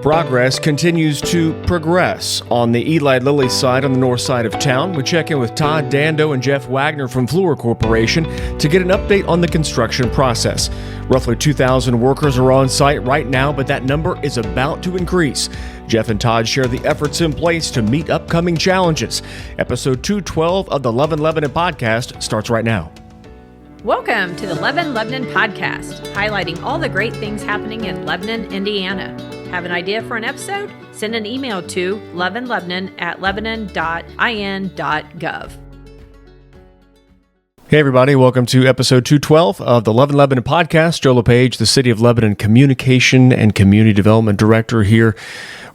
Progress continues to progress on the Eli Lilly side on the north side of town. We check in with Todd Dando and Jeff Wagner from Fluor Corporation to get an update on the construction process. Roughly 2,000 workers are on site right now, but that number is about to increase. Jeff and Todd share the efforts in place to meet upcoming challenges. Episode 212 of the Lovin' Lebanon podcast starts right now. Welcome to the Lovin' Lebanon podcast, highlighting all the great things happening in Lebanon, Indiana. Have an idea for an episode? Send an email to lovinlebanon@lebanon.in.gov. Hey everybody, welcome to episode 212 of the Lovin' Lebanon podcast. Joe LePage, the City of Lebanon Communication and Community Development Director here.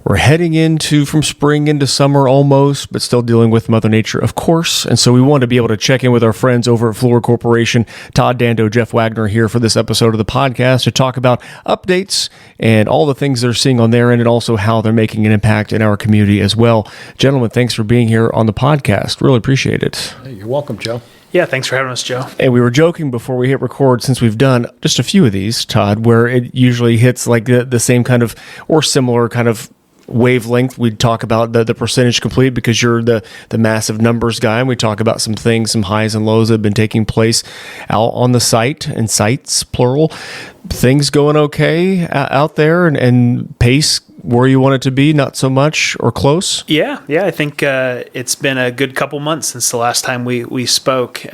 We're heading from spring into summer almost, but still dealing with Mother Nature, of course. And so we want to be able to check in with our friends over at Fluor Corporation. Todd Dando, Jeff Wagner here for this episode of the podcast to talk about updates and all the things they're seeing on their end and also how they're making an impact in our community as well. Gentlemen, thanks for being here on the podcast. Really appreciate it. Hey, you're welcome, Joe. Yeah, thanks for having us, Joe. And we were joking before we hit record, since we've done just a few of these, Todd, where it usually hits like the same kind of or similar kind of wavelength. We'd talk about the percentage complete because you're the massive numbers guy, and we talk about some things, some highs and lows that have been taking place out on the site, and sites plural. Things going okay out there, and pace where you want it to be, not so much or close? Yeah, I think it's been a good couple months since the last time we spoke.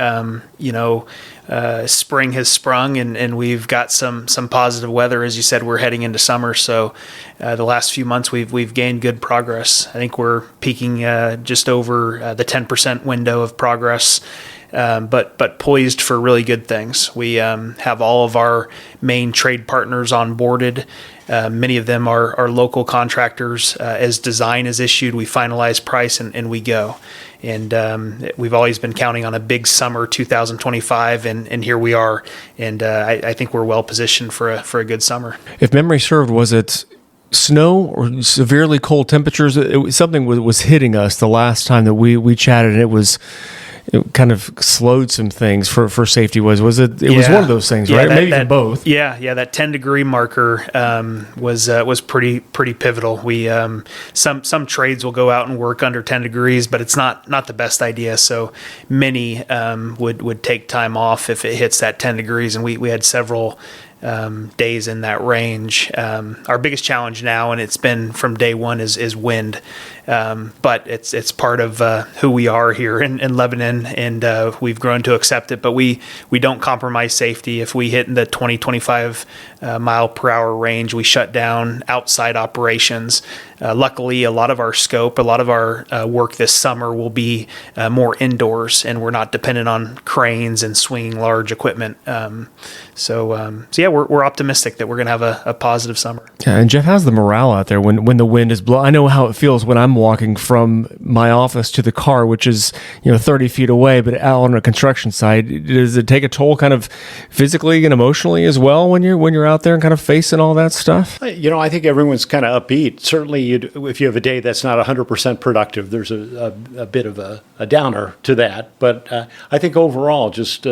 Spring has sprung, and we've got some positive weather. As you said, we're heading into summer, so the last few months we've gained good progress. I think we're peaking just over the 10% window of progress. But poised for really good things. We have all of our main trade partners onboarded. Many of them are local contractors. As design is issued, we finalize price and we go. And we've always been counting on a big summer 2025, and here we are. And I think we're well positioned for a good summer. If memory served, was it snow or severely cold temperatures? Something was hitting us the last time that we chatted, and it kind of slowed some things for safety. Was it was one of those things, right? Maybe even both. Yeah, that 10-degree marker was pretty pivotal. We some trades will go out and work under 10 degrees, but it's not the best idea. So many would take time off if it hits that 10 degrees, and we had several days in that range. Our biggest challenge now, and it's been from day one, is wind. But it's part of who we are here in Lebanon, and we've grown to accept it. But we don't compromise safety. If we hit in the 20-25 mile per hour range, we shut down outside operations. Luckily, a lot of our scope, a lot of our work this summer will be more indoors, and we're not dependent on cranes and swinging large equipment. So we're optimistic that we're going to have a positive summer. Yeah, and Jeff, how's the morale out there when the wind is blowing? I know how it feels when I'm walking from my office to the car, which is 30 feet away, but out on a construction site. Does it take a toll kind of physically and emotionally as well when you're out there and kind of facing all that stuff? I think everyone's kind of upbeat. Certainly, if you have a day that's not 100% productive, there's a bit of a downer to that. But I think overall, just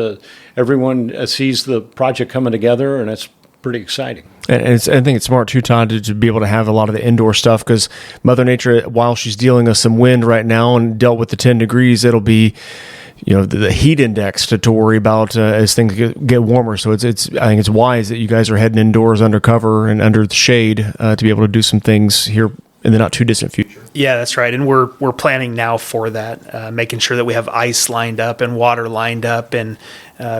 everyone sees the project coming together, and it's pretty exciting. And I think it's smart too, Todd, to be able to have a lot of the indoor stuff, because Mother Nature, while she's dealing us some wind right now and dealt with the 10 degrees, it'll be the heat index to worry about as things get warmer. So I think it's wise that you guys are heading indoors under cover and under the shade to be able to do some things here in the not too distant future. Yeah, that's right. And we're planning now for that, making sure that we have ice lined up and water lined up, and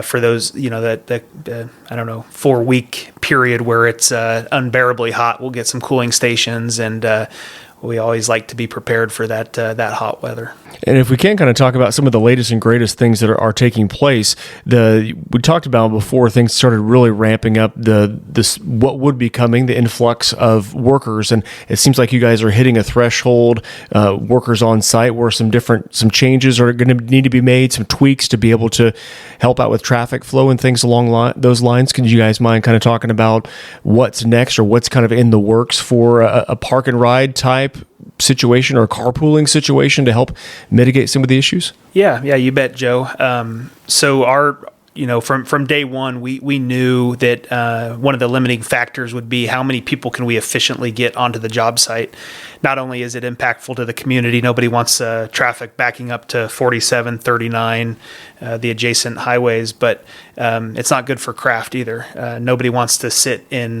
for those, that 4-week period where it's unbearably hot, we'll get some cooling stations, and we always like to be prepared for that hot weather. And if we can kind of talk about some of the latest and greatest things that are taking place, we talked about before things started really ramping up what would be coming, the influx of workers, and it seems like you guys are hitting a threshold, workers on site, where some changes are going to need to be made, some tweaks to be able to help out with traffic flow and things along those lines. Can you guys mind kind of talking about what's next or what's kind of in the works for a park and ride type situation or carpooling situation to help mitigate some of the issues? Yeah, you bet, Joe. So our from day one, we knew that one of the limiting factors would be how many people can we efficiently get onto the job site. Not only is it impactful to the community, nobody wants traffic backing up to 47, 39, the adjacent highways, but it's not good for craft either. Nobody wants to sit in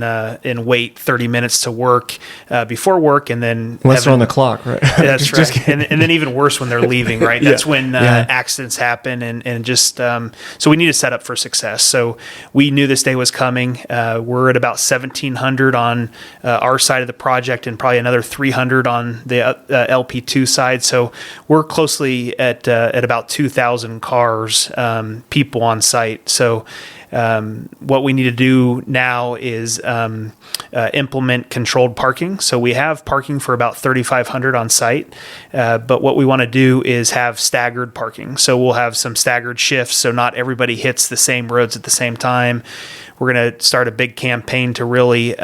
wait 30 minutes to work before work, and then unless they're on the clock, right? That's right. And then even worse when they're leaving, right? That's when accidents happen, and just so we need to set up for success. So we knew this day was coming. We're at about 1,700 on our side of the project, and probably another 300 on the LP2 side. So we're closely at about 2,000 cars, people on site. So what we need to do now is implement controlled parking. So we have parking for about 3,500 on site, but what we want to do is have staggered parking. So we'll have some staggered shifts, so not everybody hits the same roads at the same time. We're going to start a big campaign to really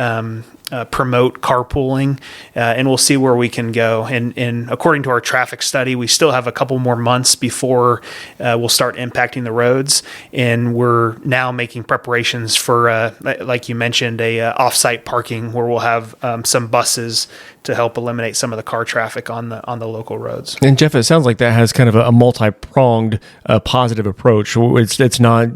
promote carpooling, and we'll see where we can go. And according to our traffic study, we still have a couple more months before we'll start impacting the roads. And we're now making preparations for, like you mentioned, a off-site parking where we'll have some buses to help eliminate some of the car traffic on the local roads. And Jeff, it sounds like that has kind of a multi-pronged positive approach. It's not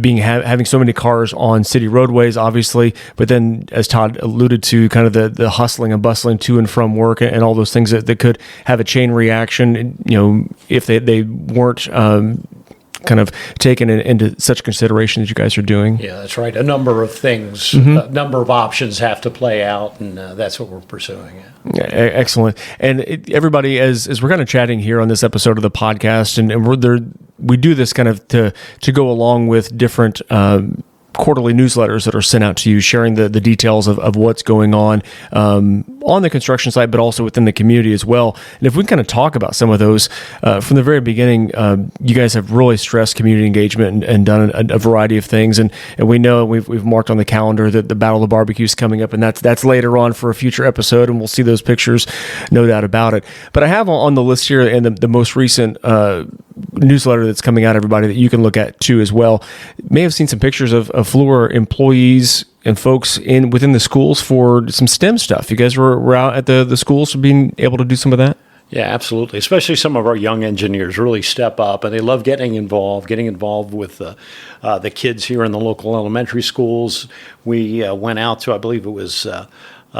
having so many cars on city roadways, obviously, but then as Todd alluded to, kind of the hustling and bustling to and from work and all those things that could have a chain reaction, if they weren't kind of taken into such consideration that you guys are doing. Yeah, that's right. A number of things, a number of options have to play out, and that's what we're pursuing. Yeah, excellent. And everybody, as we're kind of chatting here on this episode of the podcast, and we do this kind of to go along with different quarterly newsletters that are sent out to you, sharing the details of what's going on the construction site, but also within the community as well. And if we kind of talk about some of those from the very beginning, you guys have really stressed community engagement and done a variety of things. And we know we've marked on the calendar that the Battle of the Barbecue is coming up, and that's later on for a future episode, and we'll see those pictures, no doubt about it. But I have on the list here, and the most recent newsletter that's coming out, everybody, that you can look at too as well. May have seen some pictures of Fluor employees and folks within the schools for some STEM stuff. You guys were out at the schools being able to do some of that? Yeah, absolutely. Especially some of our young engineers really step up, and they love getting involved with the kids here in the local elementary schools. We went out to, I believe it was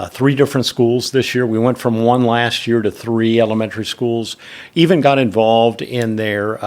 3 different schools this year. We went from 1 last year to 3 elementary schools. Even got involved in their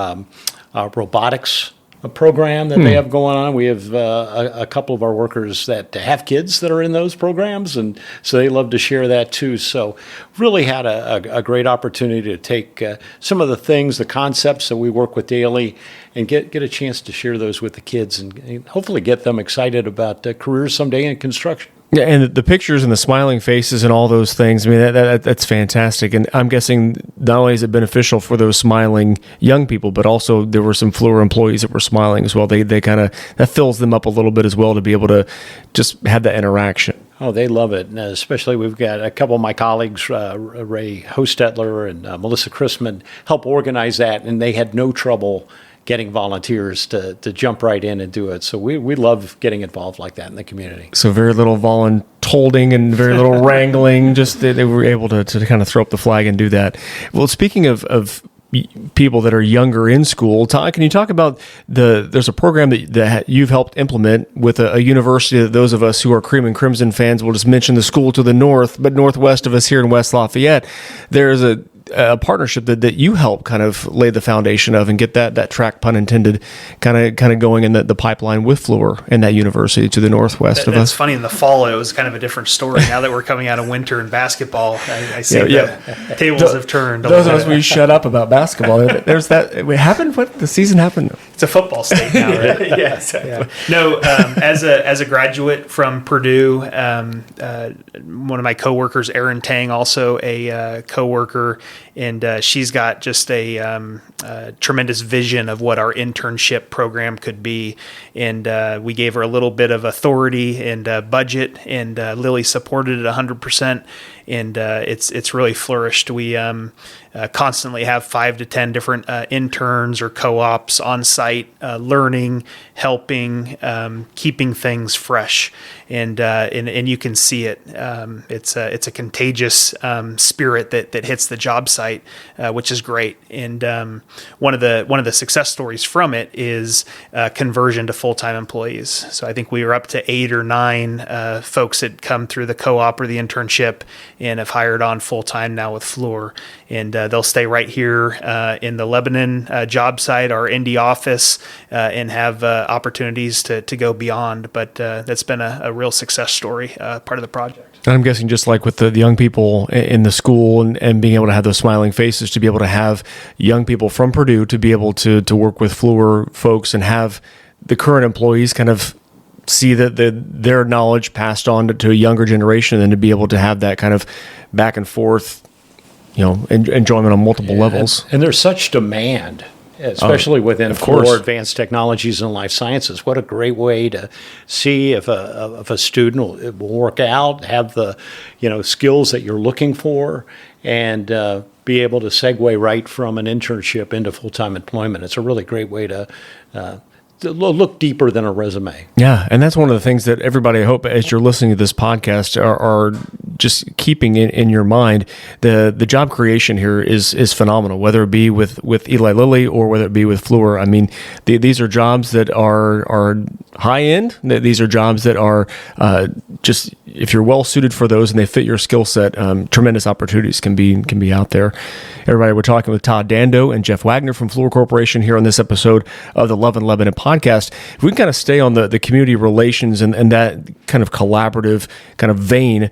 robotics program that they have going on. We have a couple of our workers that have kids that are in those programs, and so they love to share that too. So really had a great opportunity to take some of the things, the concepts that we work with daily, and get a chance to share those with the kids and hopefully get them excited about careers someday in construction. Yeah, and the pictures and the smiling faces and all those things, I mean, that's fantastic. And I'm guessing not only is it beneficial for those smiling young people, but also there were some Fluor employees that were smiling as well. They kind of, that fills them up a little bit as well to be able to just have that interaction. Oh, they love it. And especially we've got a couple of my colleagues, Ray Hostetler and Melissa Chrisman, help organize that, and they had no trouble getting volunteers to jump right in and do it. So we love getting involved like that in the community. So very little voluntolding and very little wrangling, just they were able to kind of throw up the flag and do that. Well, speaking of people that are younger in school, Todd, can you talk about there's a program that you've helped implement with a university that those of us who are Cream and Crimson fans will just mention the school to the north, but northwest of us here in West Lafayette, there's a partnership that you help kind of lay the foundation of and get that track, pun intended, kind of going in the pipeline with Fluor and that university to the northwest of us. That's funny. In the fall, it was kind of a different story. Now that we're coming out of winter in basketball, I see the tables have turned. Those of us, we shut up about basketball. There's that. It happened. What the season happened? It's a football state now, right? Yeah, exactly. Yeah. No, as a graduate from Purdue, one of my coworkers, Erin Tang, also a coworker, and she's got just a tremendous vision of what our internship program could be, and we gave her a little bit of authority and budget, and Lilly supported it 100%, and it's really flourished. We constantly have 5 to 10 different interns or co-ops on site, learning, helping, keeping things fresh, and you can see it. It's a contagious spirit that hits the job site, which is great. And one of the success stories from it is conversion to full-time employees. So I think we were up to 8 or 9 folks that come through the co-op or the internship and have hired on full-time now with Fluor. And they'll stay right here in the Lebanon job site, our Indy office, and have opportunities to go beyond. But that's been a real success story, part of the project. And I'm guessing just like with the young people in the school and being able to have those smiling faces, to be able to have young people from Purdue to be able to work with Fluor folks and have the current employees kind of see that their knowledge passed on to a younger generation, and to be able to have that kind of back and forth, enjoyment on multiple levels. And there's such demand, especially within Fluor Advanced Technologies and Life Sciences. What a great way to see if a student will work out, have the skills that you're looking for, and be able to segue right from an internship into full-time employment. It's a really great way to look deeper than a resume. Yeah, and that's one of the things that everybody, I hope, as you're listening to this podcast, are just keeping in your mind. The job creation here is phenomenal, whether it be with Eli Lilly or whether it be with Fluor. I mean, these are jobs that are high end. These are jobs that are just, if you're well suited for those and they fit your skill set, tremendous opportunities can be out there. Everybody, we're talking with Todd Dando and Jeff Wagner from Fluor Corporation here on this episode of the Love and Lebanon podcast. If we can kind of stay on the community relations and that kind of collaborative kind of vein,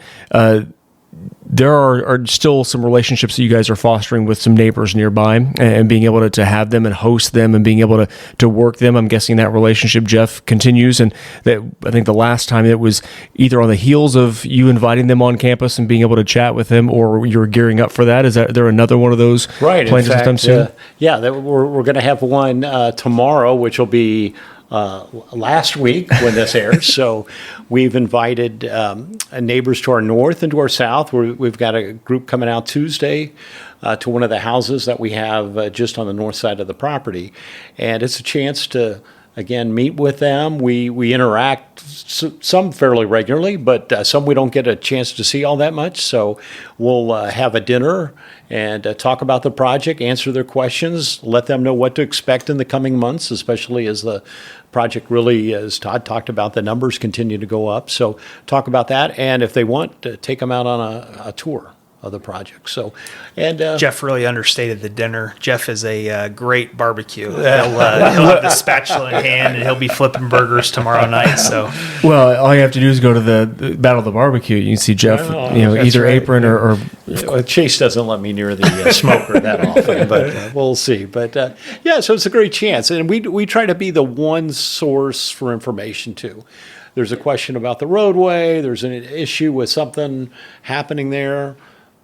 there are still some relationships that you guys are fostering with some neighbors nearby, and being able to have them and host them and being able to work them. I'm guessing that relationship, Jeff, continues, and that I think the last time it was either on the heels of you inviting them on campus and being able to chat with them, or you're gearing up for that. Is there another one of those plans sometime soon? We're going to have one tomorrow, which will be last week when this airs. So we've invited neighbors to our north and to our south. We've got a group coming out Tuesday to one of the houses that we have just on the north side of the property. And it's a chance to, again, meet with them. We interact some fairly regularly, but some we don't get a chance to see all that much. So we'll have a dinner and talk about the project, answer their questions, let them know what to expect in the coming months, especially as the project really, as Todd talked about, the numbers continue to go up. So talk about that, and if they want, take them out on a tour of the project. So, and Jeff really understated the dinner. Jeff is a great barbecue. He'll have the spatula in hand, and he'll be flipping burgers tomorrow night. So, well, all you have to do is go to the Battle of the Barbecue. You can see Jeff, either right. Apron or Chase doesn't let me near the smoker that often, but we'll see. But so it's a great chance, and we try to be the one source for information too. There's a question about the roadway. There's an issue with something happening there.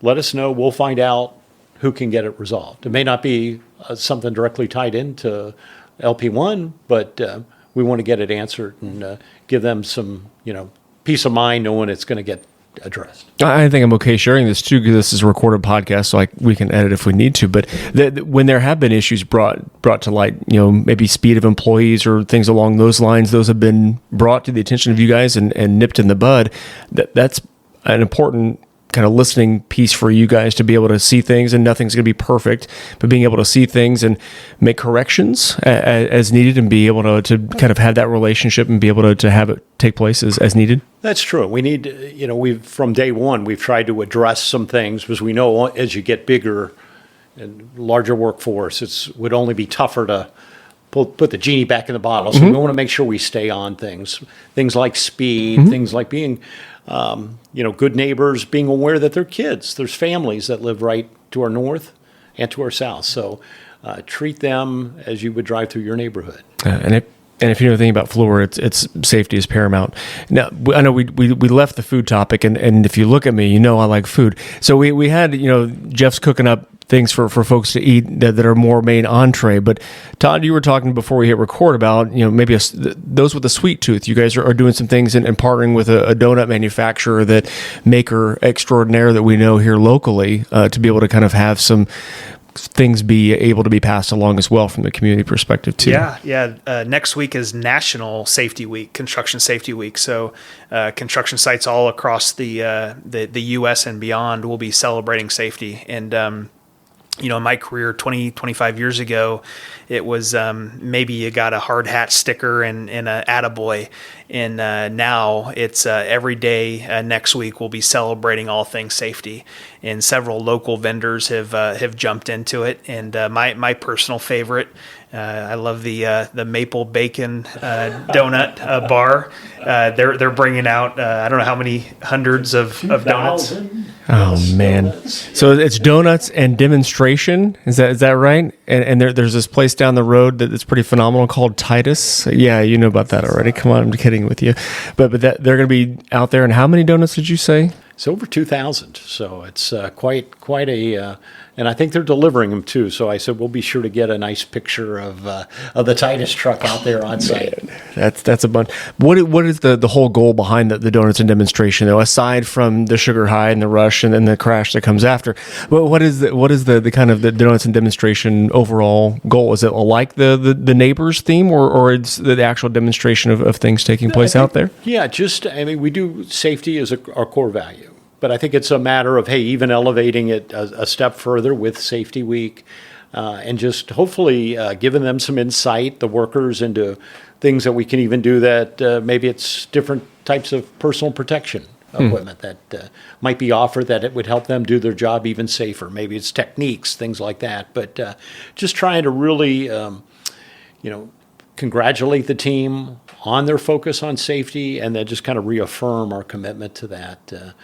Let us know. We'll find out who can get it resolved. It may not be something directly tied into LP1, but we want to get it answered and give them some, peace of mind knowing it's going to get addressed. I think I'm okay sharing this too, because this is a recorded podcast, so we can edit if we need to. But when there have been issues brought to light, maybe speed of employees or things along those lines, those have been brought to the attention of you guys and nipped in the bud. That's an important kind of listening piece for you guys to be able to see things, and nothing's going to be perfect, but being able to see things and make corrections as needed, and be able to kind of have that relationship and be able to have it take place as needed. That's true. We need, we've from day one, we've tried to address some things, because we know as you get bigger and larger workforce, it would only be tougher to put the genie back in the bottle. So we want to make sure we stay on things like speed, things like being good neighbors, being aware that they're kids. There's families that live right to our north and to our south. So treat them as you would drive through your neighborhood. And if you know anything about Fluor, it's safety is paramount. Now, I know we left the food topic, and if you look at me, I like food. So we had, Jeff's cooking up things for folks to eat that are more main entree. But Todd, you were talking before we hit record about, maybe those with a sweet tooth. You guys are doing some things and partnering with a donut manufacturer, that maker extraordinaire that we know here locally, to be able to kind of have some things be able to be passed along as well from the community perspective too. Yeah. Next week is National Safety Week, Construction Safety Week. So construction sites all across the U.S. and beyond will be celebrating safety. And in my career 25 years ago, it was maybe you got a hard hat sticker and a attaboy. And now it's every day next week we'll be celebrating all things safety. And several local vendors have jumped into it. And my personal favorite, I love the maple bacon donut bar. They're bringing out I don't know how many hundreds of donuts. Oh man! So it's donuts and demonstration. Is that right? And there's this place down the road that's pretty phenomenal called Titus. Yeah, you know about that already. Come on, I'm kidding with you. But they're going to be out there. And how many donuts did you say? It's over 2,000, so it's quite a, and I think they're delivering them too. So I said we'll be sure to get a nice picture of the Titus truck out there on site. Man, that's a bunch. What is the whole goal behind the donuts and demonstration though? Aside from the sugar high and the rush and then the crash that comes after, what is the kind of the donuts and demonstration overall goal? Is it like the neighbors theme, or it's the actual demonstration of things taking place out there? Yeah, we do safety as our core value. But I think it's a matter of, hey, even elevating it a step further with Safety Week, and just hopefully giving them some insight, the workers, into things that we can even do that maybe it's different types of personal protection equipment that might be offered that it would help them do their job even safer. Maybe it's techniques, things like that. But just trying to really, congratulate the team on their focus on safety, and then just kind of reaffirm our commitment to that.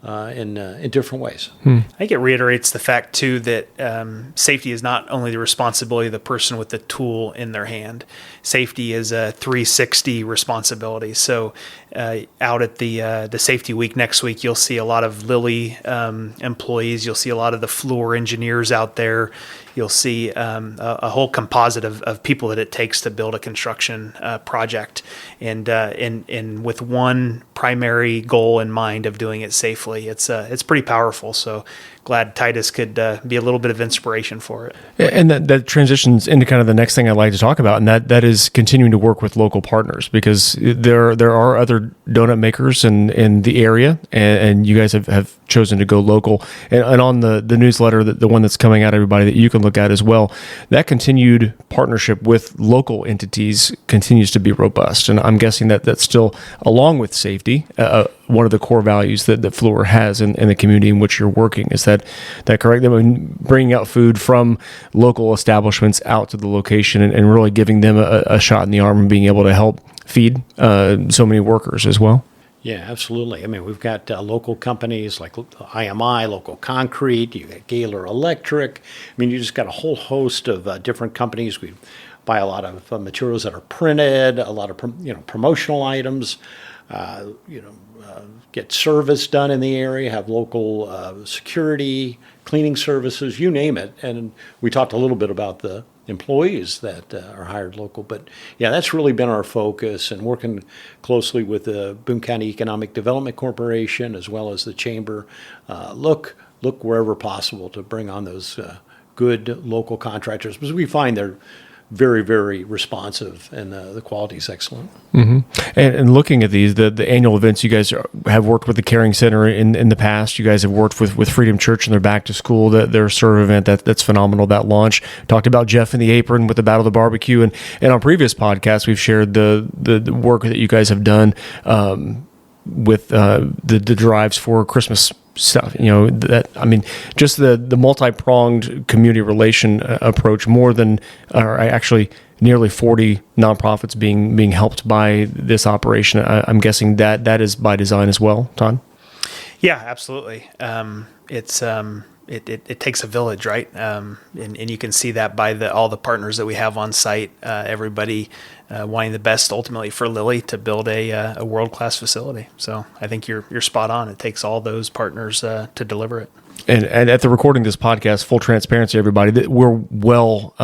In different ways. I think it reiterates the fact, too, that safety is not only the responsibility of the person with the tool in their hand. Safety is a 360 responsibility. So out at the Safety Week next week, you'll see a lot of Lilly employees. You'll see a lot of the Fluor engineers out there. You'll see a whole composite of people that it takes to build a construction project, and with one primary goal in mind of doing it safely. It's pretty powerful. So glad Titus could be a little bit of inspiration for it. And that transitions into kind of the next thing I'd like to talk about, and that is continuing to work with local partners, because there are other donut makers in the area, and you guys have chosen to go local. And on the newsletter, the one that's coming out, everybody, that you can look at as well, that continued partnership with local entities continues to be robust. And I'm guessing that that's still, along with safety, one of the core values that Fluor has in the community in which you're working. Is that correct? I mean, bringing out food from local establishments out to the location and really giving them a shot in the arm and being able to help feed so many workers as well. Yeah, absolutely. I mean, we've got local companies like IMI, Local Concrete, you got Gaylor Electric. I mean, you just got a whole host of different companies. We buy a lot of materials that are printed, a lot of promotional items, get service done in the area, have local security, cleaning services, you name it. And we talked a little bit about the employees that are hired local. But yeah, that's really been our focus, and working closely with the Boone County Economic Development Corporation as well as the Chamber. Look wherever possible to bring on those good local contractors, because we find they're very, very responsive, and the quality is excellent. Mm-hmm. And looking at these, the annual events, you guys have worked with the Caring Center in the past. You guys have worked with Freedom Church and their Back to School, their serve event. That's phenomenal, that launch. Talked about Jeff in the Apron with the Battle of the Barbecue. And on previous podcasts, we've shared the work that you guys have done with the drives for Christmas stuff. Just the multi-pronged community relation approach, actually nearly 40 nonprofits being helped by this operation. I'm guessing that is by design as well, Todd? Yeah, absolutely. It takes a village, right? And you can see that by all the partners that we have on site. Everybody wanting the best ultimately for Lilly to build a world-class facility. So I think you're spot on. It takes all those partners to deliver it. And at the recording of this podcast, full transparency, everybody, that we're well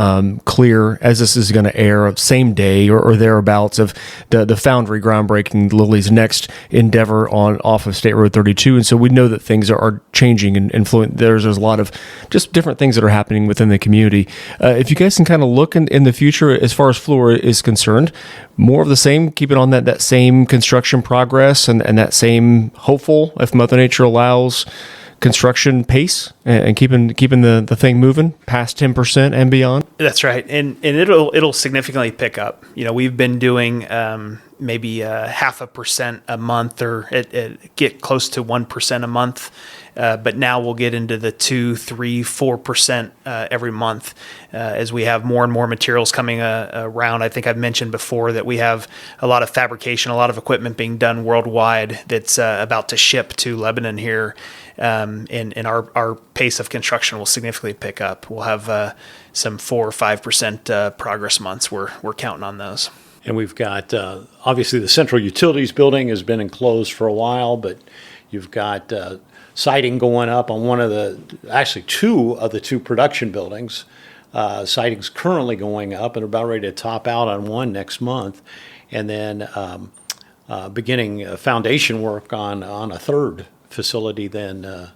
clear as this is going to air, same day or thereabouts, of the foundry groundbreaking Lilly's next endeavor off of State Road 32. And so we know that things are changing and influent. There's a lot of just different things that are happening within the community. If you guys can kind of look in the future as far as Fluor is concerned, more of the same, keep it on that same construction progress and that same hopeful, if Mother Nature allows, construction pace and keeping the thing moving past 10% and beyond. That's right, and it'll significantly pick up. We've been doing maybe 0.5% a month, or it get close to 1% a month. But now we'll get into the 2, 3, 4% every month as we have more and more materials coming around. I think I've mentioned before that we have a lot of fabrication, a lot of equipment being done worldwide that's about to ship to Lebanon here, and our pace of construction will significantly pick up. We'll have some 4 or 5% progress months. We're counting on those. And we've got, obviously, the Central Utilities building has been enclosed for a while, but you've got siding going up on two of the two production buildings. Siding's currently going up and about ready to top out on one next month. And then beginning foundation work on a third facility then.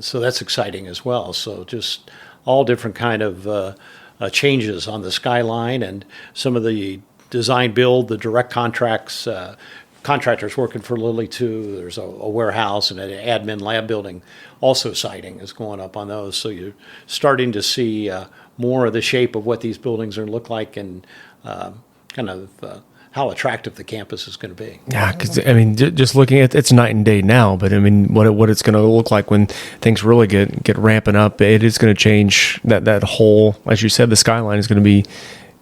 So that's exciting as well. So just all different kind of changes on the skyline, and some of the design build, the direct contracts, contractors working for Lilly too. There's a warehouse and an admin lab building. Also siding is going up on those. So you're starting to see more of the shape of what these buildings are look like, and kind of how attractive the campus is going to be. Yeah, because just looking at it's night and day now, but what it's going to look like when things really get ramping up, it is going to change that whole, as you said, the skyline is going to be.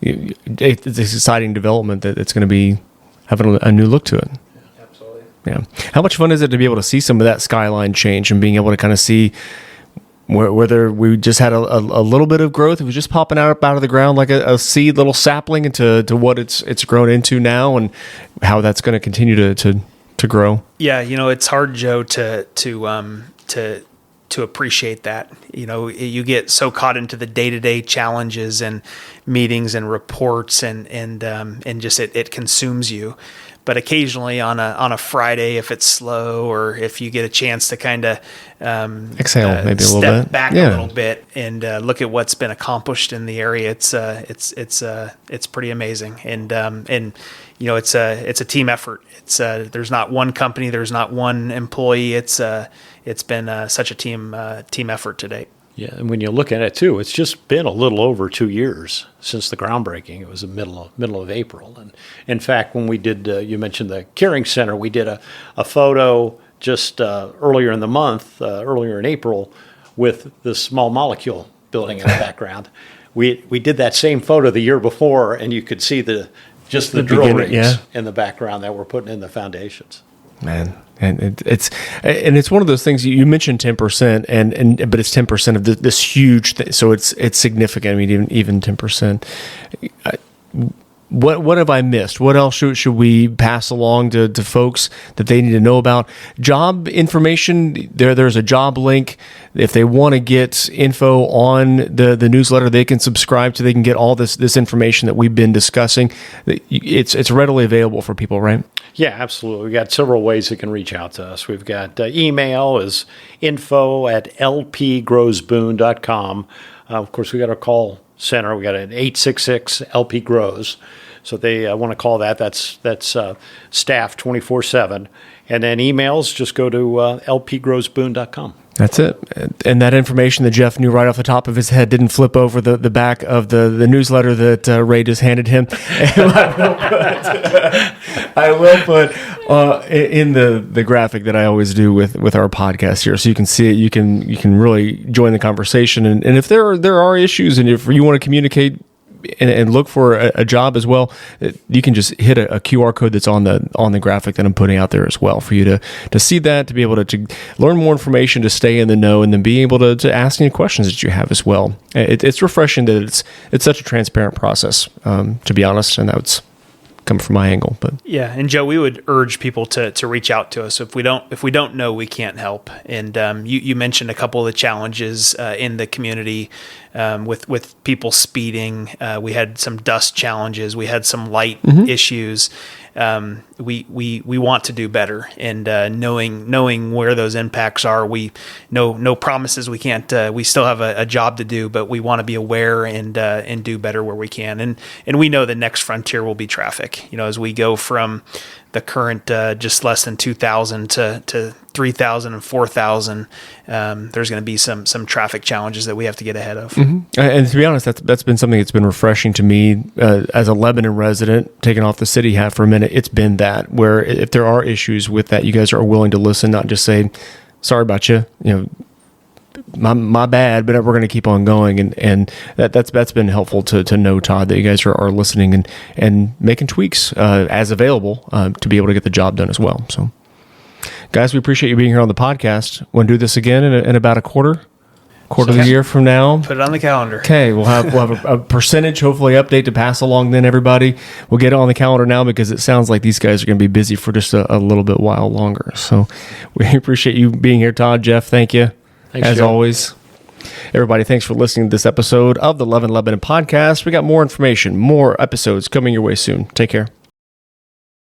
It's an exciting development that it's going to be having a new look to it. Yeah, absolutely. Yeah. How much fun is it to be able to see some of that skyline change and being able to kind of see whether we just had a little bit of growth, it was just popping out of the ground like a seed, little sapling, into what it's grown into now, and how that's going to continue to grow. Yeah, it's hard, Joe, to appreciate that. You get so caught into the day-to-day challenges and meetings and reports, and just it consumes you. But occasionally on a Friday, if it's slow, or if you get a chance to kind of exhale, maybe a little bit, step back a little bit, and look at what's been accomplished in the area, it's pretty amazing. And it's a team effort. There's not one company, there's not one employee. It's been such a team effort to date. Yeah, and when you look at it too, it's just been a little over 2 years since the groundbreaking. It was the middle of April, and in fact, when we did, you mentioned the Caring Center, we did a photo just earlier in the month, earlier in April, with the small molecule building in the background. We did that same photo the year before, and you could see the drill rigs in the background that we're putting in the foundations. Man, and it's one of those things. You mentioned 10%, but it's 10% of this huge thing, so it's significant. Even 10%. What have I missed? What else should we pass along to folks that they need to know about? Job information. There's a job link. If they want to get info on the newsletter, they can subscribe to. They can get all this information that we've been discussing. It's readily available for people, right? Yeah, absolutely. We got several ways they can reach out to us. We've got email is info@lpgrowsboone.com. Of course, we got our call center. We got an 866-LP-GROWS. So they want to call that. That's staff 24/7. And then emails, just go to lpgrowsboone.com. That's it. And that information that Jeff knew right off the top of his head didn't flip over the back of the newsletter that Ray just handed him. I will put in the graphic that I always do with our podcast here, so you can see it. You can really join the conversation. And if there are issues, and if you want to communicate and look for a job as well, you can just hit a QR code that's on the graphic that I'm putting out there as well for you to see that, to be able to learn more information, to stay in the know, and then be able to ask any questions that you have as well. It's refreshing that it's such a transparent process, to be honest, and that's come from my angle. But yeah, and Joe, we would urge people to reach out to us if we don't know, we can't help. And you mentioned a couple of the challenges in the community with people speeding. We had some dust challenges. We had some light issues. We want to do better, and knowing where those impacts are. We no promises. We can't. We still have a job to do, but we want to be aware and do better where we can. And we know the next frontier will be traffic. As we go from the current just less than 2,000 to 3,000 and 4,000, there's going to be some traffic challenges that we have to get ahead of. And to be honest, that's been something that's been refreshing to me as a Lebanon resident, taking off the city hat for a minute. It's been that where if there are issues with that, you guys are willing to listen, not just say, sorry about you, my bad, but we're going to keep on going. And that's been helpful to know, Todd, that you guys are listening and making tweaks as available to be able to get the job done as well. So guys, we appreciate you being here on the podcast. Want to do this again in about a quarter of the year from now? Put it on the calendar. Okay, we'll have a percentage, hopefully, update to pass along then, everybody. We'll get it on the calendar now because it sounds like these guys are going to be busy for just a little bit while longer. So we appreciate you being here, Todd, Jeff. Thank you. Thanks, as Joe. always. Everybody, thanks for listening to this episode of the Lebanon podcast. We got more information, more episodes coming your way soon. Take care.